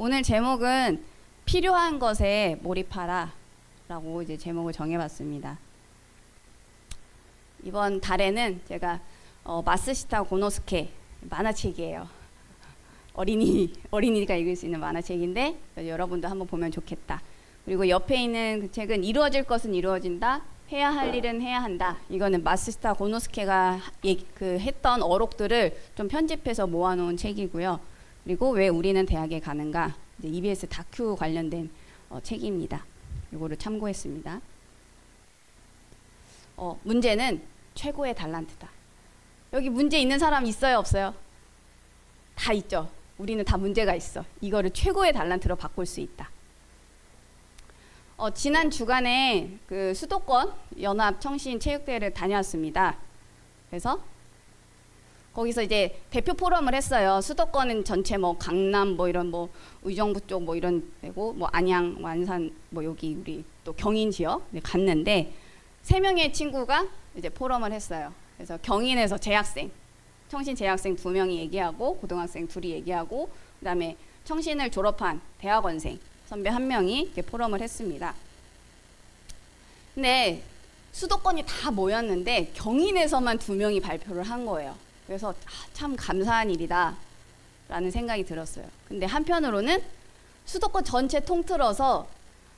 오늘 제목은 필요한 것에 몰입하라 라고 이제 제목을 정해봤습니다. 이번 달에는 제가 마쓰시타 고노스케 만화책이에요. 어린이가 읽을 수 있는 만화책인데 여러분도 한번 보면 좋겠다. 그리고 옆에 있는 그 책은 이루어질 것은 이루어진다, 해야 할 일은 해야 한다. 이거는 마쓰시타 고노스케가 했던 어록들을 좀 편집해서 모아놓은 책이고요. 그리고 왜 우리는 대학에 가는가, 이제 EBS 다큐 관련된 책입니다. 이거를 참고했습니다. 문제는 최고의 달란트다. 여기 문제 있는 사람 있어요, 없어요? 다 있죠. 우리는 다 문제가 있어. 이거를 최고의 달란트로 바꿀 수 있다. 지난 주간에 그 수도권 연합 청신 체육대회를 다녀왔습니다. 그래서 거기서 이제 대표 포럼을 했어요. 수도권은 전체 뭐 강남 뭐 이런 뭐 의정부 쪽 뭐 이런 데고 뭐 안양, 완산 뭐 여기 우리 또 경인 지역 갔는데 3명의 친구가 이제 포럼을 했어요. 그래서 경인에서 재학생, 청신 재학생 2명이 얘기하고 고등학생 2이 얘기하고 그다음에 청신을 졸업한 대학원생 선배 1명이 이렇게 포럼을 했습니다. 근데 수도권이 다 모였는데 경인에서만 2명이 발표를 한 거예요. 그래서 참 감사한 일이다 라는 생각이 들었어요. 근데 한편으로는 수도권 전체 통틀어서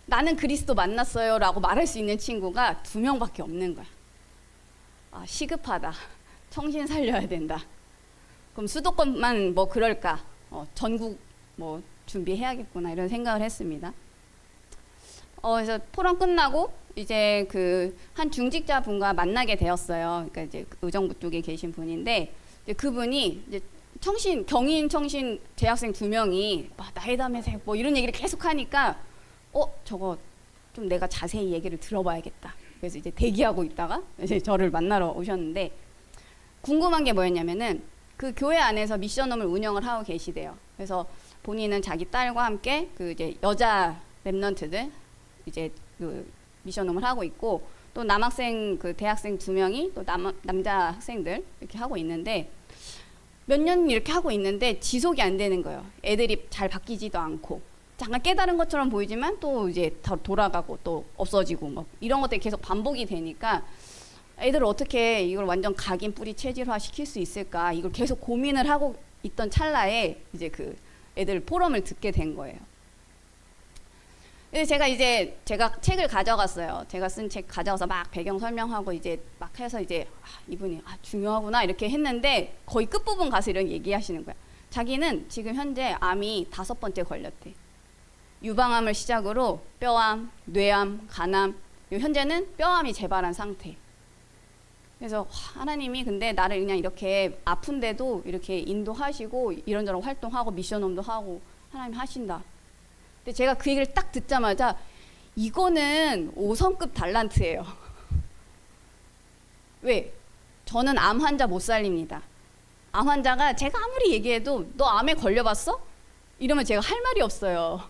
나는 그리스도 만났어요 라고 말할 수 있는 친구가 2명밖에 없는 거야. 시급하다. 청신 살려야 된다. 그럼 수도권만 뭐 그럴까? 전국 뭐 준비해야겠구나 이런 생각을 했습니다. 그래서 포럼 끝나고 이제 그 한 중직자 분과 만나게 되었어요. 그러니까 이제 의정부 쪽에 계신 분인데 이제 그분이 이제 경인 청신 재학생 2명이 나이담에서 뭐 이런 얘기를 계속 하니까 저거 좀 내가 자세히 얘기를 들어봐야겠다. 그래서 이제 대기하고 있다가 이제 저를 만나러 오셨는데 궁금한 게 뭐였냐면은 그 교회 안에서 미션홈을 운영을 하고 계시대요. 그래서 본인은 자기 딸과 함께 그 이제 여자 랩런트들 이제 그 미션홈을 하고 있고 또 남학생 그 대학생 2명이 또 남자 학생들 이렇게 하고 있는데 몇 년 이렇게 하고 있는데 지속이 안 되는 거예요. 애들이 잘 바뀌지도 않고 잠깐 깨달은 것처럼 보이지만 또 이제 다 돌아가고 또 없어지고 뭐 이런 것들이 계속 반복이 되니까 애들을 어떻게 이걸 완전 각인 뿌리 체질화 시킬 수 있을까 이걸 계속 고민을 하고 있던 찰나에 이제 그 애들 포럼을 듣게 된 거예요. 근데 제가 책을 가져갔어요. 제가 쓴 책 가져가서 막 배경 설명하고 이제 막 해서 이제 이분이 중요하구나 이렇게 했는데 거의 끝부분 가서 이런 얘기하시는 거야. 자기는 지금 현재 암이 5번째 걸렸대. 유방암을 시작으로 뼈암, 뇌암, 간암, 현재는 뼈암이 재발한 상태. 그래서 하나님이 근데 나를 그냥 이렇게 아픈데도 이렇게 인도하시고 이런저런 활동하고 미션홈도 하고 하나님 하신다. 근데 제가 그 얘기를 딱 듣자마자 이거는 5성급 달란트예요. 왜? 저는 암 환자 못 살립니다. 암 환자가 제가 아무리 얘기해도 너 암에 걸려봤어? 이러면 제가 할 말이 없어요.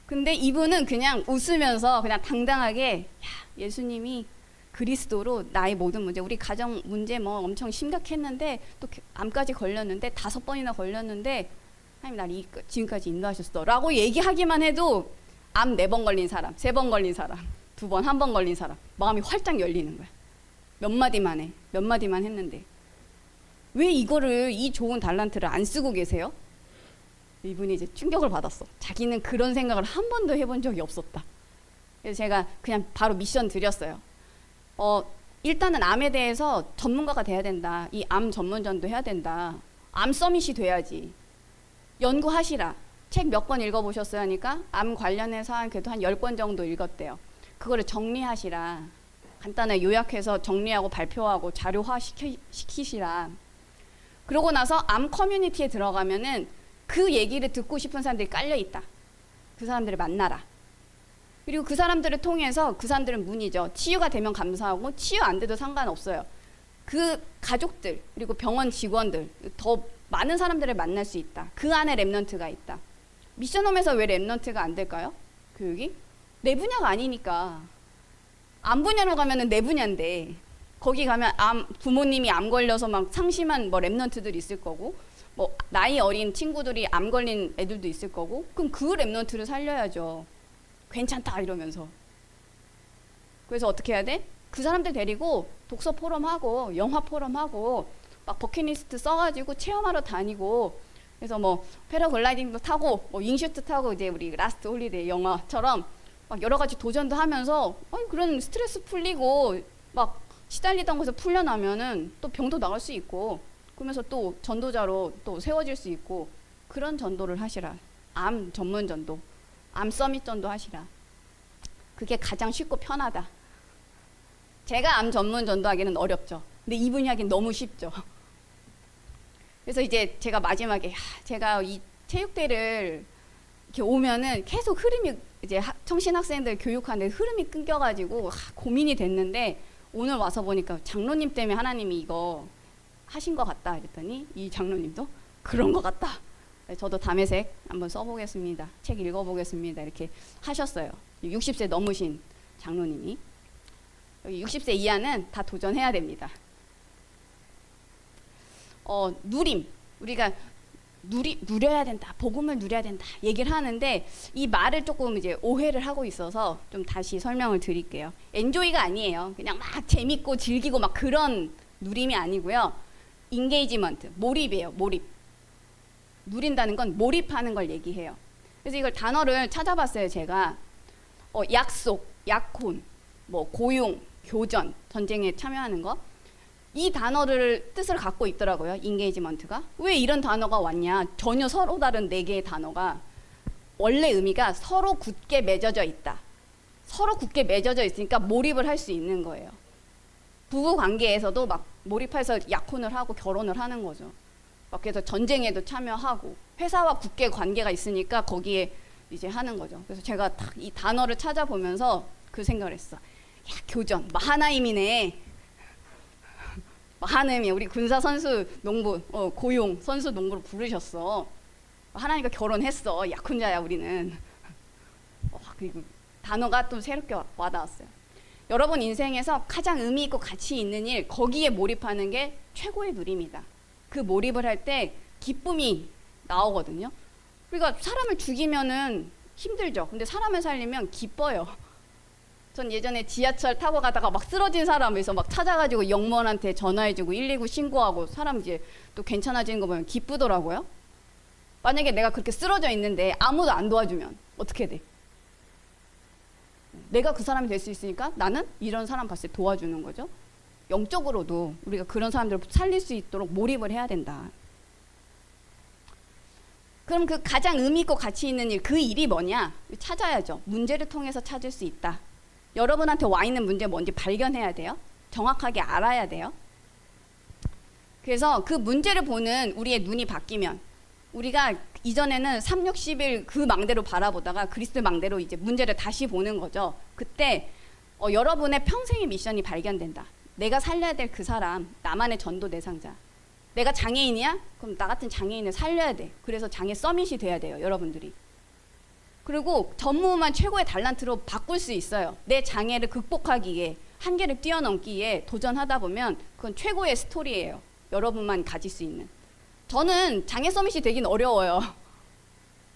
근데 이분은 그냥 웃으면서 그냥 당당하게 예수님이 그리스도로 나의 모든 문제, 우리 가정 문제 뭐 엄청 심각했는데 또 암까지 걸렸는데 5번이나 걸렸는데 하나님 나를 지금까지 인도하셨어 라고 얘기하기만 해도 암 4번 걸린 사람, 3번 걸린 사람, 2번, 1번 걸린 사람 마음이 활짝 열리는 거야. 몇 마디만 했는데 왜 이 좋은 달란트를 안 쓰고 계세요? 이분이 이제 충격을 받았어. 자기는 그런 생각을 한 번도 해본 적이 없었다. 그래서 제가 그냥 바로 미션 드렸어요. 일단은 암에 대해서 전문가가 돼야 된다. 이 암 전문전도 해야 된다. 암 서밋이 돼야지. 연구하시라. 책 몇 권 읽어보셨어요 하니까 암 관련해서 그래도 한 10권 정도 읽었대요. 그거를 정리하시라. 간단하게 요약해서 정리하고 발표하고 자료화 시키시라. 그러고 나서 암 커뮤니티에 들어가면은 그 얘기를 듣고 싶은 사람들이 깔려있다. 그 사람들을 만나라. 그리고 그 사람들을 통해서 그 사람들은 문이죠. 치유가 되면 감사하고 치유 안 돼도 상관없어요. 그 가족들 그리고 병원 직원들 더 많은 사람들을 만날 수 있다. 그 안에 랩런트가 있다. 미션홈에서 왜 랩런트가 안 될까요? 교육이? 내 분야가 아니니까. 암 분야로 가면은 내 분야인데 거기 가면 부모님이 암 걸려서 막 상심한 뭐 랩런트들 있을 거고 뭐 나이 어린 친구들이 암 걸린 애들도 있을 거고, 그럼 그 랩런트를 살려야죠. 괜찮다 이러면서. 그래서 어떻게 해야 돼? 그 사람들 데리고 독서 포럼하고 영화 포럼하고 막 버킷리스트 써가지고 체험하러 다니고, 그래서 뭐 패러글라이딩도 타고 뭐 윙슈트 타고 이제 우리 라스트 홀리데이 영화처럼 막 여러 가지 도전도 하면서 그런 스트레스 풀리고 막 시달리던 곳에서 풀려나면은 또 병도 나을 수 있고, 그러면서 또 전도자로 또 세워질 수 있고, 그런 전도를 하시라. 암 전문 전도, 암 서밋 전도 하시라. 그게 가장 쉽고 편하다. 제가 암 전문 전도하기는 어렵죠. 근데 이분이 하긴 너무 쉽죠. 그래서 이제 제가 마지막에 제가 이 체육대를 이렇게 오면은 계속 흐름이 이제 청신 학생들 교육하는데 흐름이 끊겨가지고 고민이 됐는데, 오늘 와서 보니까 장로님 때문에 하나님이 이거 하신 것 같다 그랬더니 이 장로님도 그런 것 같다. 저도 담에색 한번 써보겠습니다. 책 읽어보겠습니다. 이렇게 하셨어요. 60세 넘으신 장로님이. 여기 60세 이하는 다 도전해야 됩니다. 누림. 우리가 누려야 된다. 복음을 누려야 된다. 얘기를 하는데 이 말을 조금 이제 오해를 하고 있어서 좀 다시 설명을 드릴게요. 엔조이가 아니에요. 그냥 막 재밌고 즐기고 막 그런 누림이 아니고요. 인게이지먼트, 몰입이에요. 몰입. 누린다는 건 몰입하는 걸 얘기해요. 그래서 이걸 단어를 찾아봤어요. 제가 약속, 약혼, 뭐 고용, 교전, 전쟁에 참여하는 거, 이 단어를 뜻을 갖고 있더라고요. 인게이지먼트가. 왜 이런 단어가 왔냐? 전혀 서로 다른 네 개의 단어가 원래 의미가 서로 굳게 맺어져 있다. 서로 굳게 맺어져 있으니까 몰입을 할 수 있는 거예요. 부부 관계에서도 막 몰입해서 약혼을 하고 결혼을 하는 거죠. 막 그래서 전쟁에도 참여하고, 회사와 굳게 관계가 있으니까 거기에 이제 하는 거죠. 그래서 제가 딱 이 단어를 찾아보면서 그 생각을 했어. 야, 교전, 마하나임이네. 하나님이 우리 군사 선수 농부 고용 선수 농부로 부르셨어. 하나님과 결혼했어. 약혼자야 우리는. 그리고 단어가 또 새롭게 와닿았어요. 여러분 인생에서 가장 의미 있고 가치 있는 일, 거기에 몰입하는 게 최고의 누림이다. 그 몰입을 할 때 기쁨이 나오거든요. 그러니까 사람을 죽이면은 힘들죠. 근데 사람을 살리면 기뻐요. 전 예전에 지하철 타고 가다가 막 쓰러진 사람에서 막 찾아가지고 영무원한테 전화해주고 119 신고하고 사람 이제 또 괜찮아지는 거 보면 기쁘더라고요. 만약에 내가 그렇게 쓰러져 있는데 아무도 안 도와주면 어떻게 돼? 내가 그 사람이 될 수 있으니까 나는 이런 사람 봤을 때 도와주는 거죠. 영적으로도 우리가 그런 사람들을 살릴 수 있도록 몰입을 해야 된다. 그럼 그 가장 의미 있고 가치 있는 일, 그 일이 뭐냐? 찾아야죠. 문제를 통해서 찾을 수 있다. 여러분한테 와 있는 문제 뭔지 발견해야 돼요. 정확하게 알아야 돼요. 그래서 그 문제를 보는 우리의 눈이 바뀌면, 우리가 이전에는 360일 그 망대로 바라보다가 그리스도 망대로 이제 문제를 다시 보는 거죠. 그때 여러분의 평생의 미션이 발견된다. 내가 살려야 될 그 사람, 나만의 전도 대상자. 내가 장애인이야? 그럼 나 같은 장애인을 살려야 돼. 그래서 장애 서밋이 돼야 돼요, 여러분들이. 그리고 전무후무한 최고의 달란트로 바꿀 수 있어요. 내 장애를 극복하기에, 한계를 뛰어넘기에 도전하다 보면 그건 최고의 스토리예요. 여러분만 가질 수 있는. 저는 장애 서밋이 되긴 어려워요.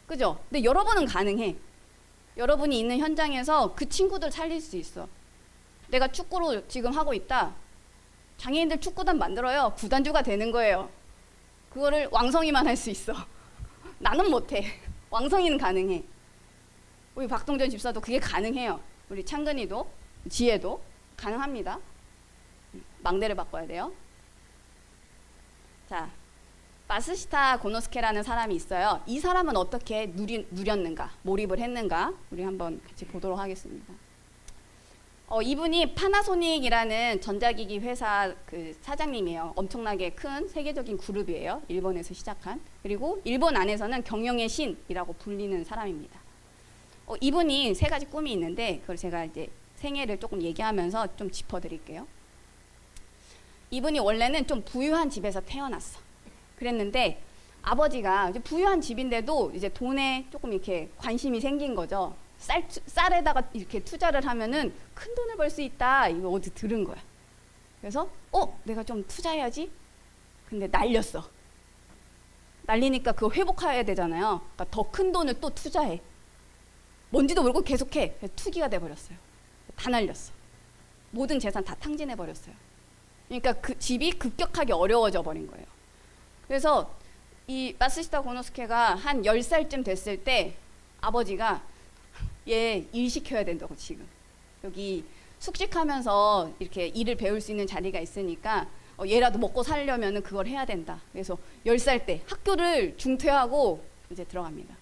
그죠? 근데 여러분은 가능해. 여러분이 있는 현장에서 그 친구들 살릴 수 있어. 내가 축구로 지금 하고 있다. 장애인들 축구단 만들어요. 구단주가 되는 거예요. 그거를 왕성이만 할 수 있어. 나는 못해. 왕성이는 가능해. 우리 박동전 집사도 그게 가능해요. 우리 창근이도, 지혜도 가능합니다. 망대를 바꿔야 돼요. 자, 마스시타 고노스케라는 사람이 있어요. 이 사람은 어떻게 누렸는가, 몰입을 했는가, 우리 한번 같이 보도록 하겠습니다. 이분이 파나소닉이라는 전자기기 회사 그 사장님이에요. 엄청나게 큰 세계적인 그룹이에요. 일본에서 시작한. 그리고 일본 안에서는 경영의 신이라고 불리는 사람입니다. 이분이 세 가지 꿈이 있는데 그걸 제가 이제 생애를 조금 얘기하면서 좀 짚어드릴게요. 이분이 원래는 좀 부유한 집에서 태어났어. 그랬는데 아버지가 이제 부유한 집인데도 이제 돈에 조금 이렇게 관심이 생긴 거죠. 쌀에다가 이렇게 투자를 하면은 큰 돈을 벌 수 있다. 이거 어디 들은 거야. 그래서 내가 좀 투자해야지. 근데 날렸어. 날리니까 그거 회복해야 되잖아요. 그러니까 더 큰 돈을 또 투자해. 뭔지도 모르고 계속해. 투기가 돼버렸어요. 다 날렸어. 모든 재산 다 탕진해버렸어요. 그러니까 그 집이 급격하게 어려워져 버린 거예요. 그래서 이 마쓰시타 고노스케가 한 10살쯤 됐을 때 아버지가 얘 일 시켜야 된다고, 지금 여기 숙식하면서 이렇게 일을 배울 수 있는 자리가 있으니까 얘라도 먹고 살려면 그걸 해야 된다. 그래서 10살 때 학교를 중퇴하고 이제 들어갑니다.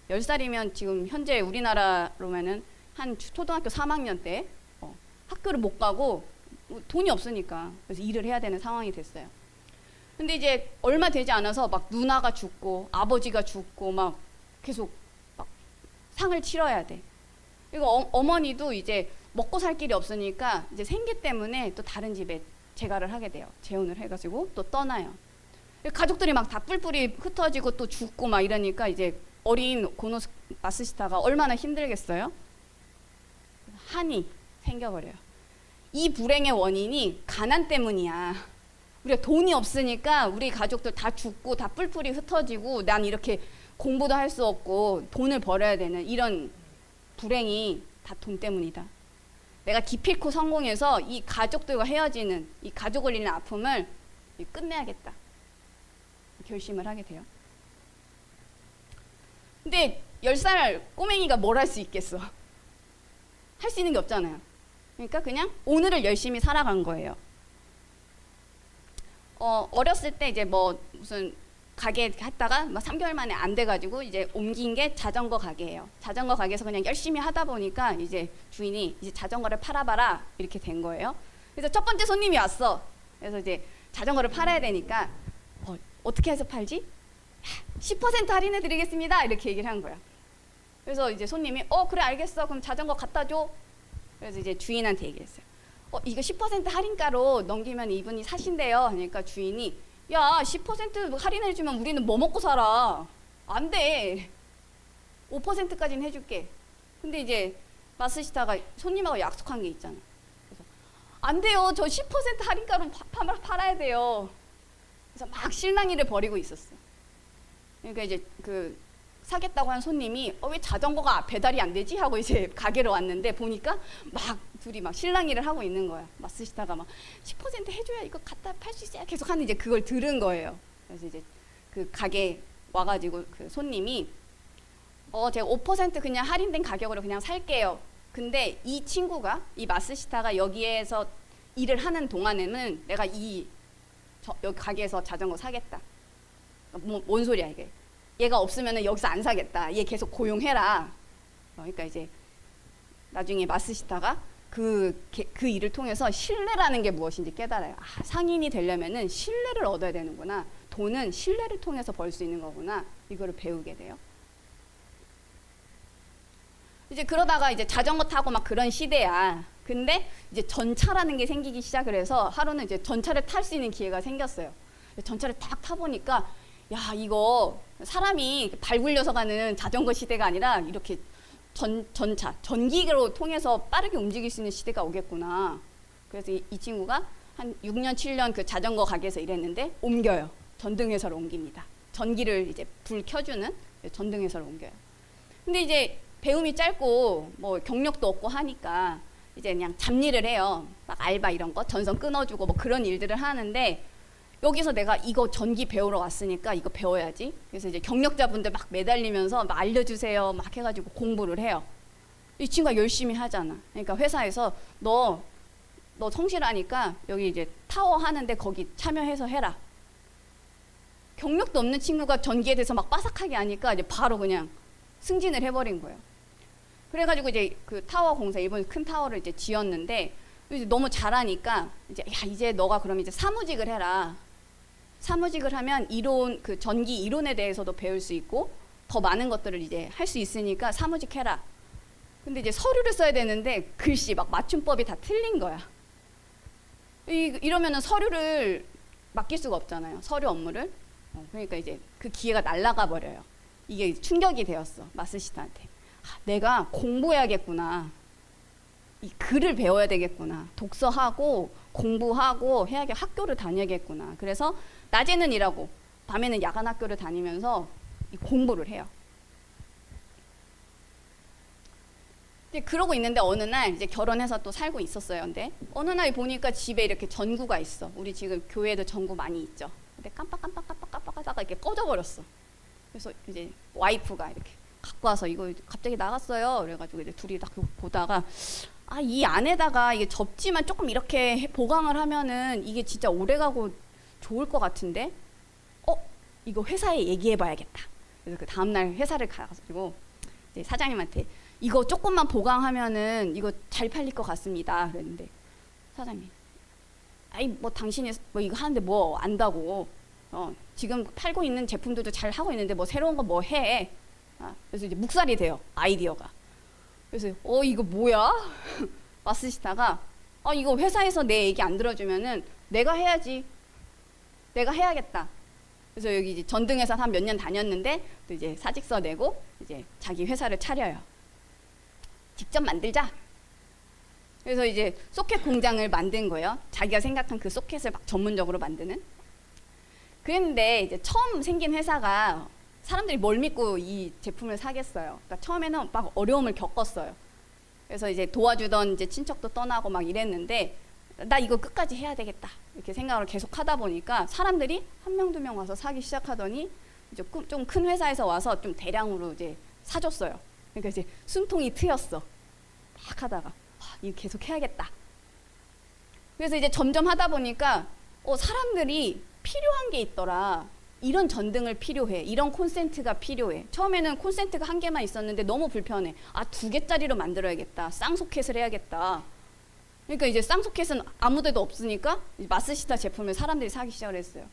10살이면 지금 현재 우리나라로면은 한 초등학교 3학년 때 학교를 못 가고 돈이 없으니까 그래서 일을 해야 되는 상황이 됐어요. 근데 이제 얼마 되지 않아서 막 누나가 죽고 아버지가 죽고 막 계속 막 상을 치러야 돼. 그리고 어머니도 이제 먹고 살 길이 없으니까 이제 생계 때문에 또 다른 집에 재가를 하게 돼요. 재혼을 해가지고 또 떠나요. 가족들이 막 다 뿔뿔이 흩어지고 또 죽고 막 이러니까 이제 어린 마쓰시타가 얼마나 힘들겠어요? 한이 생겨버려요. 이 불행의 원인이 가난 때문이야. 우리가 돈이 없으니까 우리 가족들 다 죽고 다 뿔뿔이 흩어지고 난 이렇게 공부도 할 수 없고 돈을 벌어야 되는 이런 불행이 다 돈 때문이다. 내가 기필코 성공해서 이 가족들과 헤어지는 이 가족을 잃는 아픔을 끝내야겠다. 결심을 하게 돼요. 근데 10살 꼬맹이가 뭘 할 수 있겠어? 할 수 있는 게 없잖아요. 그러니까 그냥 오늘을 열심히 살아간 거예요. 어렸을 때 이제 뭐 무슨 가게 했다가 막 3개월 만에 안 돼가지고 이제 옮긴 게 자전거 가게예요. 자전거 가게에서 그냥 열심히 하다 보니까 이제 주인이 이제 자전거를 팔아봐라 이렇게 된 거예요. 그래서 첫 번째 손님이 왔어. 그래서 이제 자전거를 팔아야 되니까 어떻게 해서 팔지? 10% 할인해 드리겠습니다. 이렇게 얘기를 한 거야. 그래서 이제 손님이 그래 알겠어. 그럼 자전거 갖다 줘. 그래서 이제 주인한테 얘기했어요. 이거 10% 할인가로 넘기면 이분이 사신대요. 하니까 주인이 야 10% 할인해주면 우리는 뭐 먹고 살아. 안 돼. 5%까지는 해줄게. 근데 이제 마쓰시타가 손님하고 약속한 게 있잖아. 그래서 안 돼요. 저 10% 할인가로 팔아야 돼요. 그래서 막 실랑이를 벌이고 있었어. 그러니까 이제 그 사겠다고 한 손님이 왜 자전거가 배달이 안 되지? 하고 이제 가게로 왔는데 보니까 막 둘이 막 실랑이를 하고 있는 거야. 마쓰시타가 막 10% 해줘야 이거 갖다 팔 수 있어요. 계속 하는 이제 그걸 들은 거예요. 그래서 이제 그 가게 와가지고 그 손님이 제가 5% 그냥 할인된 가격으로 그냥 살게요. 근데 이 친구가 이 마쓰시타가 여기에서 일을 하는 동안에는 내가 여기 가게에서 자전거 사겠다. 뭔 소리야 이게? 얘가 없으면 여기서 안 사겠다. 얘 계속 고용해라. 그러니까 이제 나중에 마쓰시타가 그 일을 통해서 신뢰라는 게 무엇인지 깨달아요. 상인이 되려면은 신뢰를 얻어야 되는구나. 돈은 신뢰를 통해서 벌 수 있는 거구나. 이거를 배우게 돼요. 이제 그러다가 이제 자전거 타고 막 그런 시대야. 근데 이제 전차라는 게 생기기 시작을 해서 하루는 이제 전차를 탈 수 있는 기회가 생겼어요. 전차를 딱 타보니까 야 이거 사람이 발 굴려서 가는 자전거 시대가 아니라 이렇게 전차, 전기로 통해서 빠르게 움직일 수 있는 시대가 오겠구나. 그래서 이 친구가 한 6년, 7년 그 자전거 가게에서 일했는데 옮겨요. 전등회사로 옮깁니다. 전기를 이제 불 켜주는 전등회사로 옮겨요. 근데 이제 배움이 짧고 뭐 경력도 없고 하니까 이제 그냥 잡일을 해요. 막 알바 이런 거, 전선 끊어주고 뭐 그런 일들을 하는데 여기서 내가 이거 전기 배우러 왔으니까 이거 배워야지. 그래서 이제 경력자분들 막 매달리면서 막 알려주세요 막 해가지고 공부를 해요. 이 친구가 열심히 하잖아. 그러니까 회사에서 너 성실하니까 여기 이제 타워 하는데 거기 참여해서 해라. 경력도 없는 친구가 전기에 대해서 막 빠삭하게 하니까 이제 바로 그냥 승진을 해버린 거예요. 그래가지고 이제 그 타워 공사, 일본 큰 타워를 이제 지었는데 이제 너무 잘하니까 이제 너가 그럼 이제 사무직을 해라. 사무직을 하면 이론, 그 전기 이론에 대해서도 배울 수 있고 더 많은 것들을 이제 할 수 있으니까 사무직 해라. 근데 이제 서류를 써야 되는데 글씨 막 맞춤법이 다 틀린 거야. 이러면은 서류를 맡길 수가 없잖아요. 서류 업무를. 그러니까 이제 그 기회가 날아가 버려요. 이게 충격이 되었어. 마쓰시타한테. 내가 공부해야겠구나. 이 글을 배워야 되겠구나. 독서하고 공부하고 학교를 다녀야겠구나. 그래서 낮에는 일하고 밤에는 야간 학교를 다니면서 이 공부를 해요. 이제 그러고 있는데 어느 날 이제 결혼해서 또 살고 있었어요. 근데 어느 날 보니까 집에 이렇게 전구가 있어. 우리 지금 교회에도 전구 많이 있죠. 근데 깜빡 하다가 이렇게 꺼져버렸어. 그래서 이제 와이프가 이렇게 갖고 와서 이거 갑자기 나갔어요. 그래가지고 이제 둘이 딱 보다가 아, 이 안에다가 이게 접지만 조금 이렇게 보강을 하면은 이게 진짜 오래가고 좋을 것 같은데 이거 회사에 얘기해봐야겠다. 그래서 그 다음날 회사를 가가지고 이제 사장님한테 이거 조금만 보강하면은 이거 잘 팔릴 것 같습니다. 그랬는데 사장님, 아이 뭐 당신이 뭐 이거 하는데 뭐 안다고? 지금 팔고 있는 제품들도 잘 하고 있는데 뭐 새로운 거 뭐 해? 그래서 이제 묵살이 돼요, 아이디어가. 그래서 이거 뭐야? 마스시타가 이거 회사에서 내 얘기 안 들어주면은 내가 해야지. 내가 해야겠다. 그래서 여기 이제 전등회사 한 몇 년 다녔는데 또 이제 사직서 내고 이제 자기 회사를 차려요. 직접 만들자. 그래서 이제 소켓 공장을 만든 거예요. 자기가 생각한 그 소켓을 막 전문적으로 만드는. 그런데 이제 처음 생긴 회사가 사람들이 뭘 믿고 이 제품을 사겠어요. 그러니까 처음에는 막 어려움을 겪었어요. 그래서 이제 도와주던 이제 친척도 떠나고 막 이랬는데 나 이거 끝까지 해야 되겠다 이렇게 생각을 계속 하다 보니까 사람들이 한 명, 두 명 와서 사기 시작하더니 이제 좀 큰 회사에서 와서 좀 대량으로 이제 사줬어요. 그러니까 이제 숨통이 트였어. 막 하다가 이거 계속 해야겠다. 그래서 이제 점점 하다 보니까 사람들이 필요한 게 있더라. 이런 전등을 필요해. 이런 콘센트가 필요해. 처음에는 콘센트가 한 개만 있었는데 너무 불편해. 2개짜리로 만들어야겠다. 쌍소켓을 해야겠다. 그러니까 이제 쌍소켓은 아무 데도 없으니까 마스시타 제품을 사람들이 사기 시작을 했어요.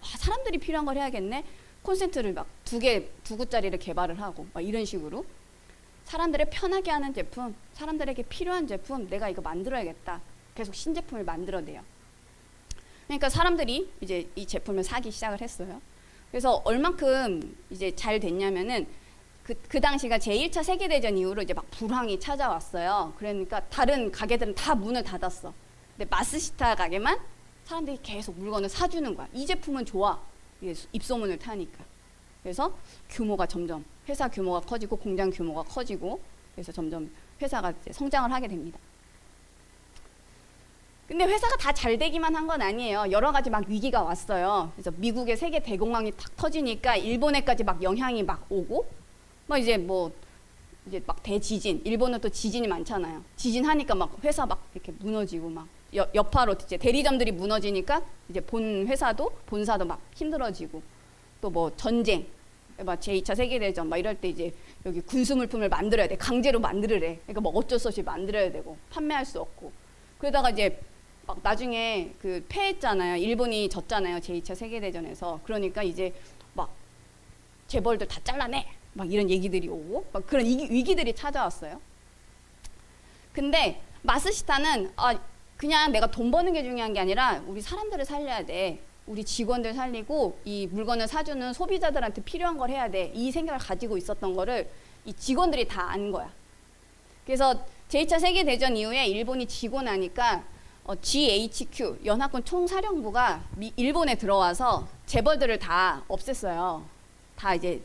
사람들이 필요한 걸 해야겠네. 콘센트를 막 2구짜리를 개발을 하고 막 이런 식으로 사람들을 편하게 하는 제품, 사람들에게 필요한 제품, 내가 이거 만들어야겠다. 계속 신제품을 만들어내요. 그러니까 사람들이 이제 이 제품을 사기 시작을 했어요. 그래서 얼만큼 이제 잘 됐냐면은 그 당시가 제1차 세계대전 이후로 이제 막 불황이 찾아왔어요. 그러니까 다른 가게들은 다 문을 닫았어. 근데 마스시타 가게만 사람들이 계속 물건을 사주는 거야. 이 제품은 좋아. 이게 입소문을 타니까. 그래서 규모가 점점 회사 규모가 커지고 공장 규모가 커지고 그래서 점점 회사가 이제 성장을 하게 됩니다. 근데 회사가 다 잘 되기만 한 건 아니에요. 여러 가지 막 위기가 왔어요. 그래서 미국의 세계 대공황이 탁 터지니까 일본에까지 막 영향이 막 오고 이제 막 대지진, 일본은 또 지진이 많잖아요. 지진 하니까 막 회사 막 이렇게 무너지고 막 여파로 이제 대리점들이 무너지니까 이제 본사도 막 힘들어지고 또 뭐 전쟁, 막 제2차 세계대전 막 이럴 때 이제 여기 군수물품을 만들어야 돼. 강제로 만들으래. 그러니까 뭐 어쩔 수 없이 만들어야 되고 판매할 수 없고 그러다가 이제 막 나중에 그 패했잖아요. 일본이 졌잖아요. 제2차 세계대전에서. 그러니까 이제 막 재벌들 다 잘라내. 막 이런 얘기들이 오고 막 그런 위기들이 찾아왔어요. 근데 마스시타는 그냥 내가 돈 버는 게 중요한 게 아니라 우리 사람들을 살려야 돼. 우리 직원들 살리고 이 물건을 사주는 소비자들한테 필요한 걸 해야 돼. 이 생각을 가지고 있었던 거를 이 직원들이 다 안 거야. 그래서 제2차 세계대전 이후에 일본이 지고 나니까 GHQ 연합군 총사령부가 일본에 들어와서 재벌들을 다 없앴어요. 다 이제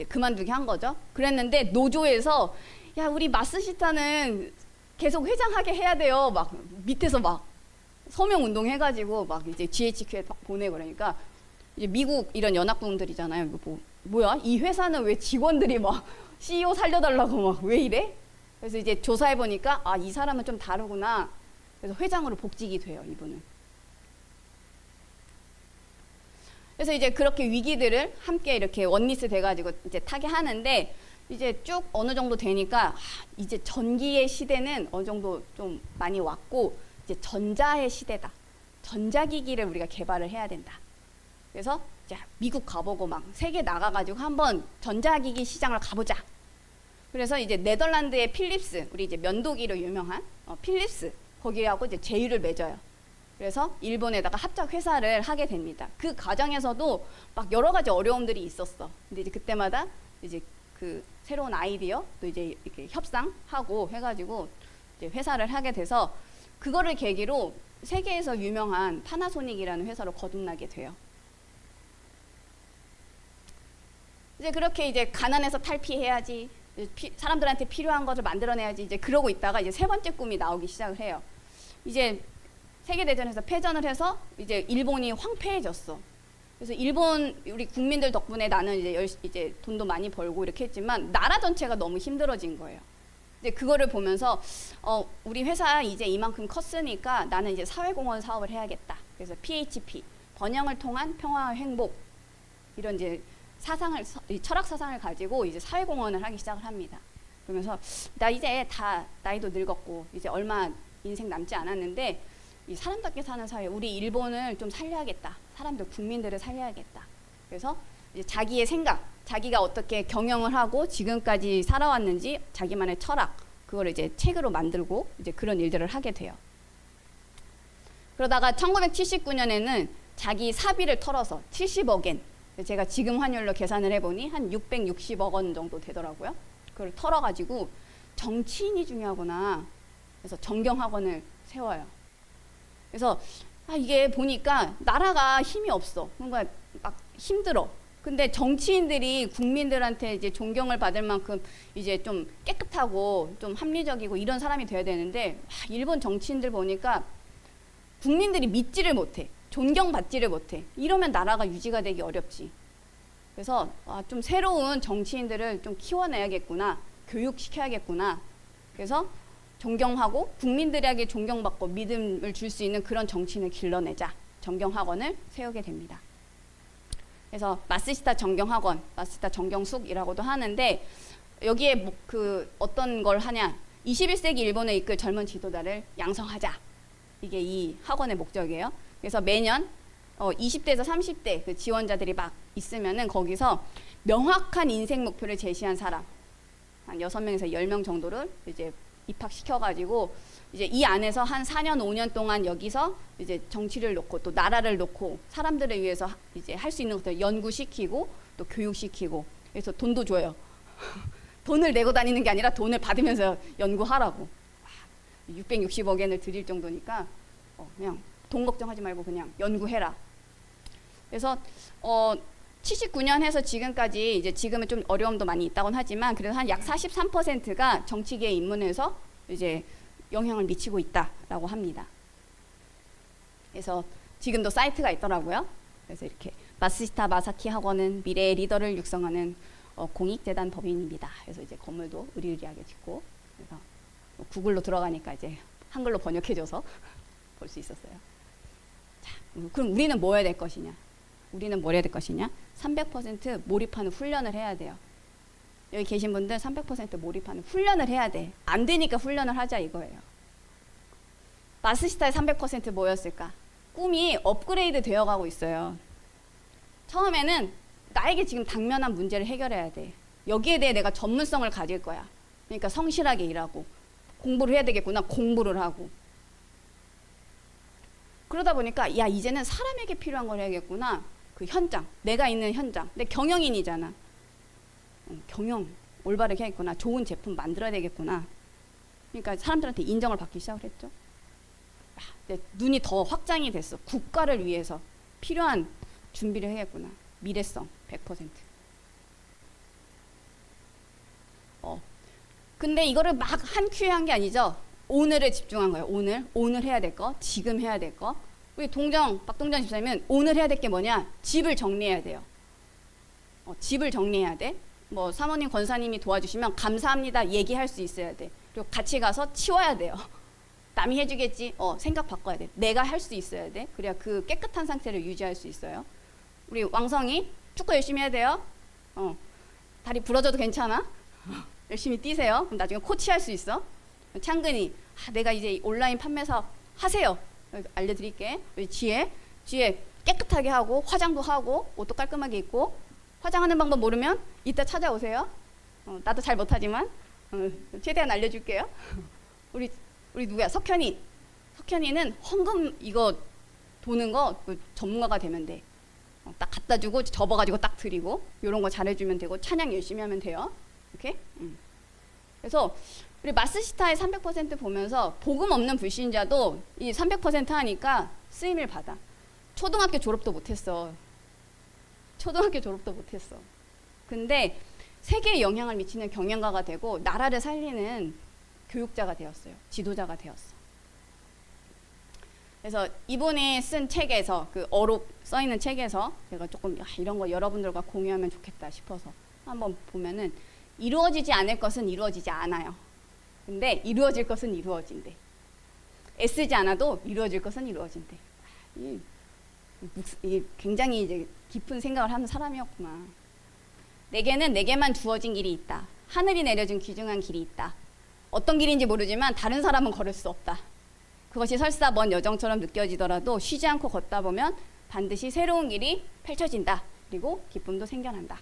그만두게 한 거죠. 그랬는데 노조에서 야 우리 마스시타는 계속 회장하게 해야 돼요. 막 밑에서 막 서명 운동 해가지고 막 이제 GHQ에 막 보내고 그러니까 이제 미국 이런 연합군들이잖아요. 이거 뭐야? 이 회사는 왜 직원들이 막 CEO 살려달라고 막 왜 이래? 그래서 이제 조사해 보니까 이 사람은 좀 다르구나. 그래서 회장으로 복직이 돼요, 이분은. 그래서 이제 그렇게 위기들을 함께 이렇게 원리스 돼가지고 이제 타게 하는데 이제 쭉 어느 정도 되니까 이제 전기의 시대는 어느 정도 좀 많이 왔고 이제 전자의 시대다. 전자기기를 우리가 개발을 해야 된다. 그래서 이제 미국 가보고 막 세계 나가가지고 한번 전자기기 시장을 가보자. 그래서 이제 네덜란드의 필립스, 우리 이제 면도기로 유명한 필립스 거기하고 이제 제휴를 맺어요. 그래서 일본에다가 합작 회사를 하게 됩니다. 그 과정에서도 막 여러 가지 어려움들이 있었어. 근데 이제 그때마다 이제 그 새로운 아이디어 또 이제 이렇게 협상하고 해가지고 이제 회사를 하게 돼서 그거를 계기로 세계에서 유명한 파나소닉이라는 회사로 거듭나게 돼요. 이제 그렇게 이제 가난해서 탈피해야지. 사람들한테 필요한 것을 만들어내야지. 이제 그러고 있다가 이제 세 번째 꿈이 나오기 시작을 해요. 이제 세계대전에서 패전을 해서 이제 일본이 황폐해졌어. 그래서 일본 우리 국민들 덕분에 나는 이제 돈도 많이 벌고 이렇게 했지만 나라 전체가 너무 힘들어진 거예요. 이제 그거를 보면서 우리 회사 이제 이만큼 컸으니까 나는 이제 사회공헌 사업을 해야겠다. 그래서 PHP 번영을 통한 평화와 행복 이런 이제 철학 사상을 가지고 이제 사회공헌을 하기 시작을 합니다. 그러면서 나 이제 다 나이도 늙었고 이제 얼마 인생 남지 않았는데 이 사람답게 사는 사회, 우리 일본을 좀 살려야겠다. 사람들, 국민들을 살려야겠다. 그래서 이제 자기의 생각, 자기가 어떻게 경영을 하고 지금까지 살아왔는지 자기만의 철학, 그걸 이제 책으로 만들고 이제 그런 일들을 하게 돼요. 그러다가 1979년에는 자기 사비를 털어서 70억엔, 제가 지금 환율로 계산을 해보니 한 660억 원 정도 되더라고요. 그걸 털어가지고 정치인이 중요하구나. 그래서 정경학원을 세워요. 그래서 이게 보니까 나라가 힘이 없어. 뭔가 막 힘들어. 근데 정치인들이 국민들한테 이제 존경을 받을 만큼 이제 좀 깨끗하고 좀 합리적이고 이런 사람이 돼야 되는데 일본 정치인들 보니까 국민들이 믿지를 못해. 존경받지를 못해. 이러면 나라가 유지가 되기 어렵지. 그래서 좀 새로운 정치인들을 좀 키워내야겠구나. 교육시켜야겠구나. 그래서 존경하고 국민들에게 존경받고 믿음을 줄 수 있는 그런 정치인을 길러내자. 정경학원을 세우게 됩니다. 그래서 마쓰시타 정경학원, 마쓰시타 정경숙이라고도 하는데 여기에 어떤 걸 하냐. 21세기 일본을 이끌 젊은 지도자를 양성하자. 이게 이 학원의 목적이에요. 그래서 매년 20대에서 30대 그 지원자들이 막 있으면은 거기서 명확한 인생 목표를 제시한 사람 한 6명에서 10명 정도를 이제 입학시켜가지고 이제 이 안에서 한 4년 5년 동안 여기서 이제 정치를 놓고 또 나라를 놓고 사람들을 위해서 이제 할 수 있는 것들 연구시키고 또 교육시키고 그래서 돈도 줘요. 돈을 내고 다니는 게 아니라 돈을 받으면서 연구하라고. 660억 엔을 드릴 정도니까 그냥 돈 걱정하지 말고 그냥 연구해라. 그래서 79년 해서 지금까지 이제 지금은 좀 어려움도 많이 있다고는 하지만 그래도 한 약 43%가 정치계에 입문해서 이제 영향을 미치고 있다라고 합니다. 그래서 지금도 사이트가 있더라고요. 그래서 이렇게 마쓰시타 마사키 학원은 미래의 리더를 육성하는 공익재단 법인입니다. 그래서 이제 건물도 으리으리하게 짓고 그래서 구글로 들어가니까 이제 한글로 번역해줘서 볼 수 있었어요. 자, 그럼 우리는 뭐 해야 될 것이냐? 우리는 뭘 해야 될 것이냐? 300% 몰입하는 훈련을 해야 돼요. 여기 계신 분들 300% 몰입하는 훈련을 해야 돼. 안 되니까 훈련을 하자 이거예요. 마쓰시타의 300% 뭐였을까? 꿈이 업그레이드 되어가고 있어요. 처음에는 나에게 지금 당면한 문제를 해결해야 돼. 여기에 대해 내가 전문성을 가질 거야. 그러니까 성실하게 일하고 공부를 해야 되겠구나. 공부를 하고. 그러다 보니까 야 이제는 사람에게 필요한 걸 해야겠구나. 그 현장, 내가 있는 현장. 근데 경영인이잖아. 경영 올바르게 해야겠구나. 좋은 제품 만들어야 되겠구나. 그러니까 사람들한테 인정을 받기 시작을 했죠. 내 눈이 더 확장이 됐어. 국가를 위해서 필요한 준비를 해야겠구나. 미래성 100%. 근데 이거를 막 한 큐에 한 게 아니죠. 오늘에 집중한 거예요. 오늘 해야 될 거, 지금 해야 될 거. 우리 박동정 집사님은 오늘 해야 될 게 뭐냐? 집을 정리해야 돼요. 집을 정리해야 돼. 뭐 사모님, 권사님이 도와주시면 감사합니다 얘기할 수 있어야 돼. 그리고 같이 가서 치워야 돼요. 남이 해주겠지. 생각 바꿔야 돼. 내가 할 수 있어야 돼. 그래야 그 깨끗한 상태를 유지할 수 있어요. 우리 왕성이 축구 열심히 해야 돼요. 다리 부러져도 괜찮아. 열심히 뛰세요. 그럼 나중에 코치할 수 있어. 창근이 내가 이제 온라인 판매사 하세요. 알려드릴게. 우리 지혜 깨끗하게 하고 화장도 하고 옷도 깔끔하게 입고 화장하는 방법 모르면 이따 찾아오세요. 나도 잘 못하지만 최대한 알려줄게요. 우리 누구야? 석현이는 헌금 이거 도는 거 전문가가 되면 돼. 딱 갖다 주고 접어가지고 딱 드리고 이런 거 잘해주면 되고 찬양 열심히 하면 돼요. 오케이? 그래서 우리 마쓰시타의 300% 보면서 복음 없는 불신자도 이 300% 하니까 쓰임을 받아. 초등학교 졸업도 못했어. 근데 세계에 영향을 미치는 경영가가 되고 나라를 살리는 교육자가 되었어요. 지도자가 되었어. 그래서 이분이 쓴 책에서 그 어록 써 있는 책에서 제가 조금 이런 거 여러분들과 공유하면 좋겠다 싶어서 한번 보면은 이루어지지 않을 것은 이루어지지 않아요. 근데 이루어질 것은 이루어진대. 애쓰지 않아도 이루어질 것은 이루어진대. 이 굉장히 이제 깊은 생각을 하는 사람이었구나. 내게는 내게만 주어진 길이 있다. 하늘이 내려준 귀중한 길이 있다. 어떤 길인지 모르지만 다른 사람은 걸을 수 없다. 그것이 설사 먼 여정처럼 느껴지더라도 쉬지 않고 걷다 보면 반드시 새로운 길이 펼쳐진다. 그리고 기쁨도 생겨난다.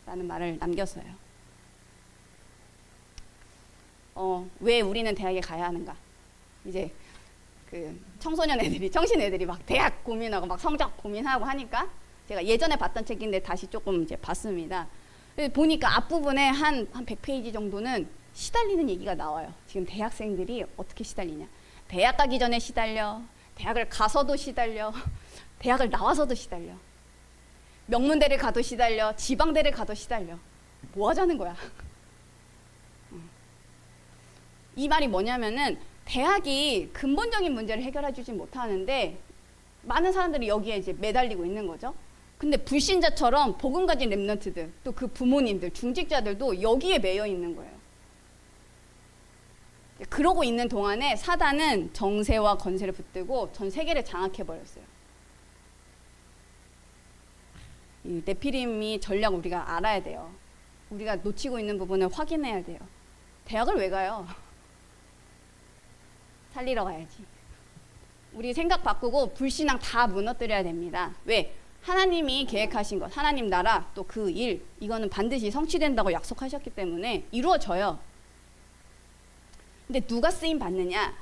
라는 말을 남겼어요. 왜 우리는 대학에 가야 하는가? 이제 그 청소년 애들이, 청신 애들이 막 대학 고민하고 막 성적 고민하고 하니까 제가 예전에 봤던 책인데 다시 조금 이제 봤습니다. 보니까 앞부분에 한 100페이지 정도는 시달리는 얘기가 나와요. 지금 대학생들이 어떻게 시달리냐. 대학 가기 전에 시달려. 대학을 가서도 시달려. 대학을 나와서도 시달려. 명문대를 가도 시달려. 지방대를 가도 시달려. 뭐 하자는 거야. 이 말이 뭐냐면은 대학이 근본적인 문제를 해결해 주지 못하는데 많은 사람들이 여기에 이제 매달리고 있는 거죠. 근데 불신자처럼 복음 가진 렘넌트들, 또 그 부모님들, 중직자들도 여기에 매여 있는 거예요. 그러고 있는 동안에 사단은 정세와 건세를 붙들고 전 세계를 장악해버렸어요. 이 네피림이 전략 우리가 알아야 돼요. 우리가 놓치고 있는 부분을 확인해야 돼요. 대학을 왜 가요? 살리러 가야지. 우리 생각 바꾸고 불신앙 다 무너뜨려야 됩니다. 왜? 하나님이 계획하신 것, 하나님 나라, 또 그 일, 이거는 반드시 성취된다고 약속하셨기 때문에 이루어져요. 근데 누가 쓰임 받느냐?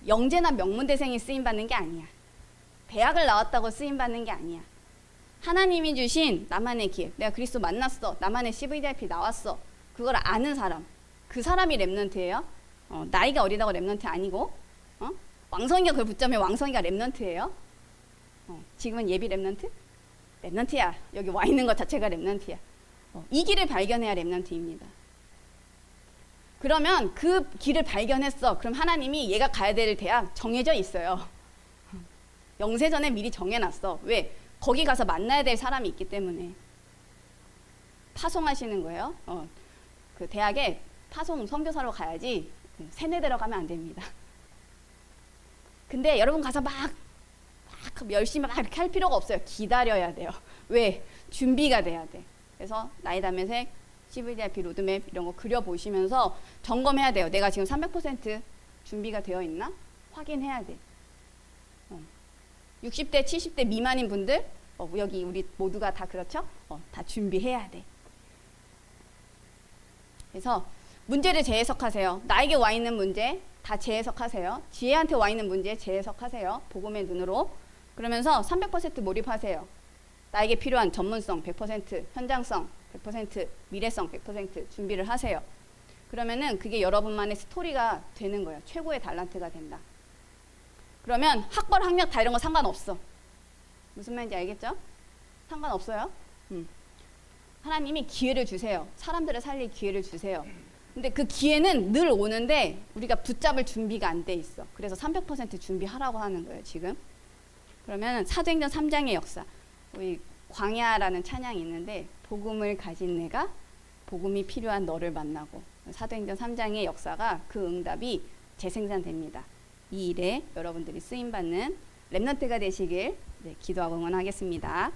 영재나 명문대생이 쓰임 받는 게 아니야. 대학을 나왔다고 쓰임 받는 게 아니야. 하나님이 주신 나만의 길, 내가 그리스도 만났어, 나만의 CVDIP 나왔어, 그걸 아는 사람, 그 사람이 렘넌트예요. 나이가 어리다고 렘넌트 아니고, 왕성이가 그걸 붙잡으면 왕성이가 렘넌트예요. 지금은 예비 렘넌트? 렘넌트야. 여기 와 있는 것 자체가 렘넌트야. 이 길을 발견해야 렘넌트입니다. 그러면 그 길을 발견했어. 그럼 하나님이 얘가 가야 될 대학 정해져 있어요. 영세전에 미리 정해놨어. 왜? 거기 가서 만나야 될 사람이 있기 때문에. 파송하시는 거예요. 그 대학에 파송 선교사로 가야지 세뇌대로 가면 안 됩니다. 근데 여러분 가서 막 열심히 막 이렇게 할 필요가 없어요. 기다려야 돼요. 왜? 준비가 돼야 돼. 그래서 나이다메색, CVDIP 로드맵 이런 거 그려보시면서 점검해야 돼요. 내가 지금 300% 준비가 되어 있나? 확인해야 돼. 60대, 70대 미만인 분들, 여기 우리 모두가 다 그렇죠? 다 준비해야 돼. 그래서 문제를 재해석하세요. 나에게 와 있는 문제 다 재해석하세요. 지혜한테 와 있는 문제 재해석하세요. 복음의 눈으로. 그러면서 300% 몰입하세요. 나에게 필요한 전문성 100%, 현장성 100%, 미래성 100% 준비를 하세요. 그러면은 그게 여러분만의 스토리가 되는 거예요. 최고의 달란트가 된다. 그러면 학벌, 학력 다 이런 거 상관없어. 무슨 말인지 알겠죠? 상관없어요. 하나님이 기회를 주세요. 사람들을 살릴 기회를 주세요. 근데 그 기회는 늘 오는데 우리가 붙잡을 준비가 안 돼 있어. 그래서 300% 준비하라고 하는 거예요, 지금. 그러면 사도행전 3장의 역사. 우리 광야라는 찬양이 있는데 복음을 가진 내가 복음이 필요한 너를 만나고 사도행전 3장의 역사가 그 응답이 재생산됩니다. 이 일에 여러분들이 쓰임받는 렘넌트가 되시길 기도하고 응원하겠습니다.